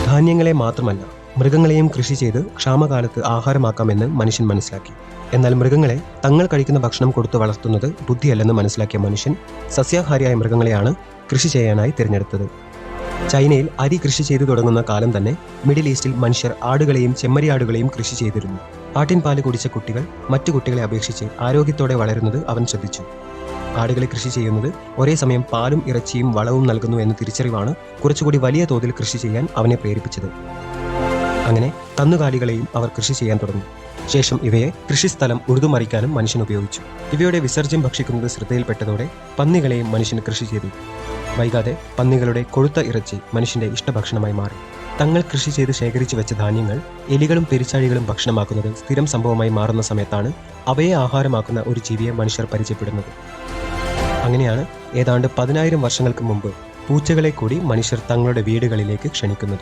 ധാന്യങ്ങളെ മാത്രമല്ല മൃഗങ്ങളെയും കൃഷി ചെയ്ത് ക്ഷാമകാലത്ത് ആഹാരമാക്കാമെന്ന് മനുഷ്യൻ മനസ്സിലാക്കി. എന്നാൽ മൃഗങ്ങളെ തങ്ങൾ കഴിക്കുന്ന ഭക്ഷണം കൊടുത്തു വളർത്തുന്നത് ബുദ്ധിയല്ലെന്ന് മനസ്സിലാക്കിയ മനുഷ്യൻ സസ്യാഹാരിയായ മൃഗങ്ങളെയാണ് കൃഷി ചെയ്യാനായി തിരഞ്ഞെടുത്തത്. ചൈനയിൽ അരി കൃഷി ചെയ്തു തുടങ്ങുന്ന കാലം തന്നെ മിഡിൽ ഈസ്റ്റിൽ മനുഷ്യർ ആടുകളെയും ചെമ്മരിയാടുകളെയും കൃഷി ചെയ്തിരുന്നു. ആട്ടിൻപാല് കുടിച്ച കുട്ടികൾ മറ്റു കുട്ടികളെ അപേക്ഷിച്ച് ആരോഗ്യത്തോടെ വളരുന്നത് അവൻ ശ്രദ്ധിച്ചു. ആടുകളെ കൃഷി ചെയ്യുന്നത് ഒരേ സമയം പാലും ഇറച്ചിയും വളവും നൽകുന്നു എന്ന തിരിച്ചറിവാണ് കുറച്ചുകൂടി വലിയ തോതിൽ കൃഷി ചെയ്യാൻ അവനെ പ്രേരിപ്പിച്ചത്. അങ്ങനെ കന്നുകാലികളെയും അവർ കൃഷി ചെയ്യാൻ തുടങ്ങി. ശേഷം ഇവയെ കൃഷിസ്ഥലം ഉഴുതുമറിക്കാനും മനുഷ്യൻ ഉപയോഗിച്ചു. ഇവയുടെ വിസർജ്യം ഭക്ഷിക്കുന്നത് ശ്രദ്ധയിൽപ്പെട്ടതോടെ പന്നികളെയും മനുഷ്യന് കൃഷി ചെയ്തു. വൈകാതെ പന്നികളുടെ കൊഴുത്ത ഇറച്ചി മനുഷ്യന്റെ ഇഷ്ടഭക്ഷണമായി മാറി. തങ്ങൾ കൃഷി ചെയ്ത് ശേഖരിച്ചു വെച്ച ധാന്യങ്ങൾ എലികളും പെരിച്ചാഴികളും ഭക്ഷണമാക്കുന്നത് സ്ഥിരം സംഭവമായി മാറുന്ന സമയത്താണ് അവയെ ആഹാരമാക്കുന്ന ഒരു ജീവിയെ മനുഷ്യർ പരിചയപ്പെടുന്നത്. അങ്ങനെയാണ് ഏതാണ്ട് 10,000 വർഷങ്ങൾക്ക് മുമ്പ് പൂച്ചകളെ കൂടി മനുഷ്യർ തങ്ങളുടെ വീടുകളിലേക്ക് ക്ഷണിക്കുന്നത്.